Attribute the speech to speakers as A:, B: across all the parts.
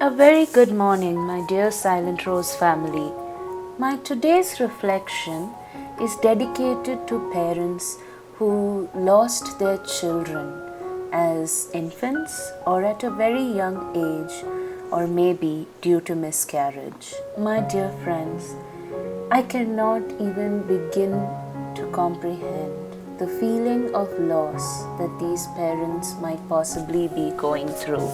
A: A very good morning, my dear Silent Rose family. My today's reflection is dedicated to parents who lost their children as infants or at a very young age, or maybe due to miscarriage. My dear friends, I cannot even begin to comprehend the feeling of loss that these parents might possibly be going through.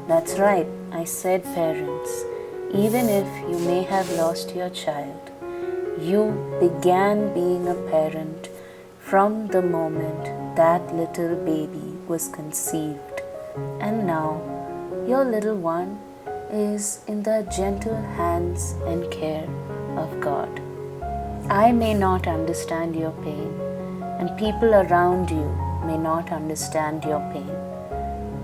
A: That's right, I said parents. Even if you may have lost your child, you began being a parent from the moment that little baby was conceived. And now your little one is in the gentle hands and care of God. I may not understand your pain, and people around you may not understand your pain,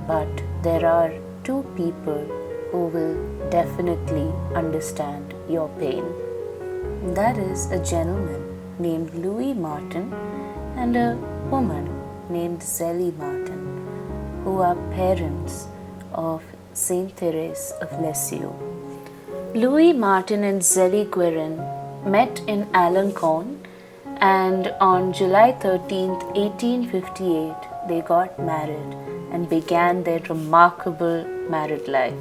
A: but there are two people who will definitely understand your pain. That is a gentleman named Louis Martin and a woman named Zélie Martin, who are parents of Saint Therese of Lisieux. Louis Martin and Zélie Guérin met in Alençon, and on July 13th, 1858, they got married and began their remarkable married life.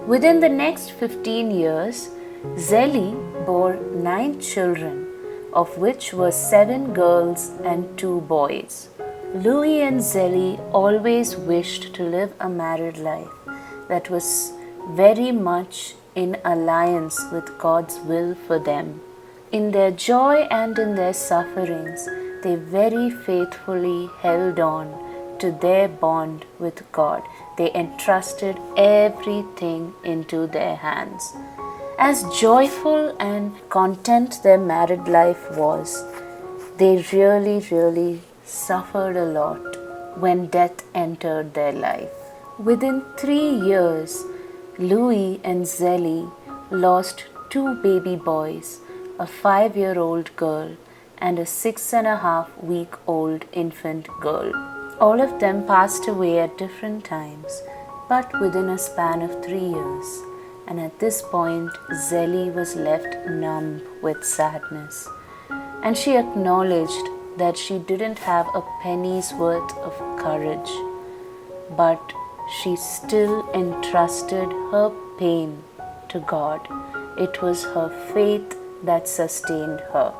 A: Within the next 15 years, Zélie bore 9 children, of which were 7 girls and 2 boys. Louis and Zélie always wished to live a married life that was very much in alliance with God's will for them. In their joy and in their sufferings, they very faithfully held on to their bond with God. They entrusted everything into their hands. As joyful and content their married life was, they really suffered a lot when death entered their life. Within 3 years, Louis and Zélie lost 2 baby boys, a 5-year-old girl and a 6.5-week-old infant girl. All of them passed away at different times, but within a span of 3 years. And at this point, Zélie was left numb with sadness. And she acknowledged that she didn't have a penny's worth of courage, but she still entrusted her pain to God. It was her faith that sustained her.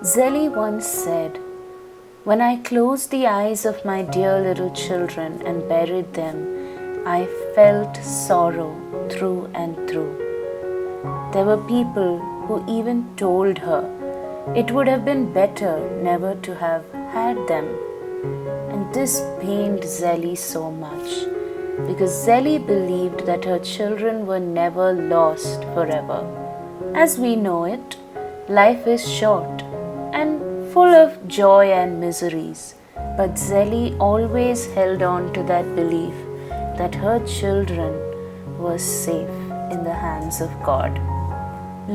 A: Zélie once said, "When I closed the eyes of my dear little children and buried them, I felt sorrow through and through." There were people who even told her it would have been better never to have had them. And this pained Zélie so much, because Zélie believed that her children were never lost forever. As we know it, life is short and full of joy and miseries, but Zélie always held on to that belief that her children were safe in the hands of God.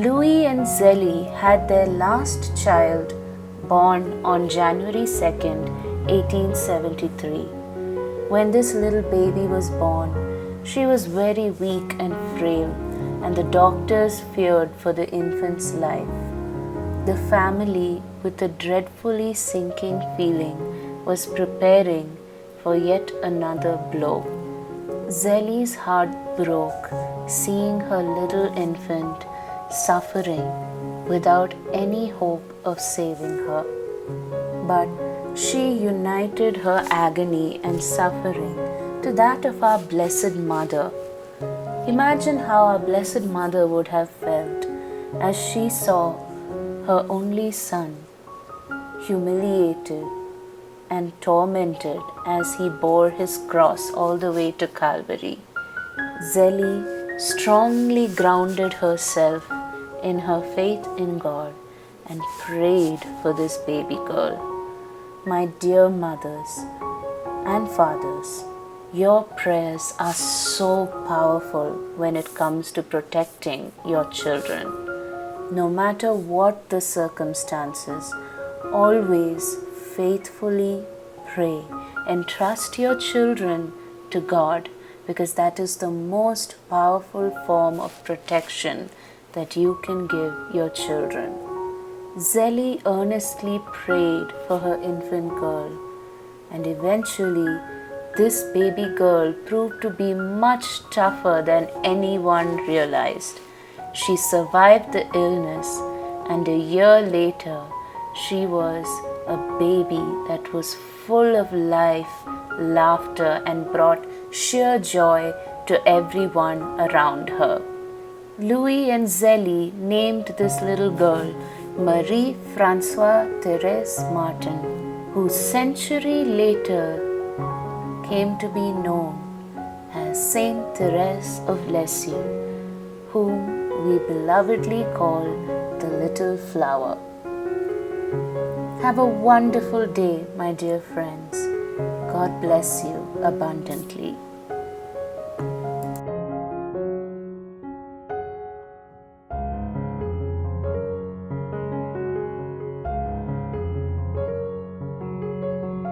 A: Louis and Zélie had their last child born on January 2nd, 1873. When this little baby was born, she was very weak and frail, and the doctors feared for the infant's life. The family, with a dreadfully sinking feeling, was preparing for yet another blow. Zélie's heart broke seeing her little infant suffering without any hope of saving her. But she united her agony and suffering to that of our Blessed Mother. Imagine how our Blessed Mother would have felt as she saw her only son humiliated and tormented as he bore his cross all the way to Calvary. Zélie strongly grounded herself in her faith in God and prayed for this baby girl. My dear mothers and fathers, your prayers are so powerful when it comes to protecting your children. No matter what the circumstances, always faithfully pray and trust your children to God because that is the most powerful form of protection that you can give your children. Zélie earnestly prayed for her infant girl, and eventually this baby girl proved to be much tougher than anyone realized. She survived the illness, and a year later she was a baby that was full of life, laughter, and brought sheer joy to everyone around her. Louis and Zélie named this little girl Marie Francoise Therese Martin, who century later came to be known as Saint Therese of Lisieux, whom we belovedly call the Little Flower. Have a wonderful day, my dear friends. God bless you abundantly.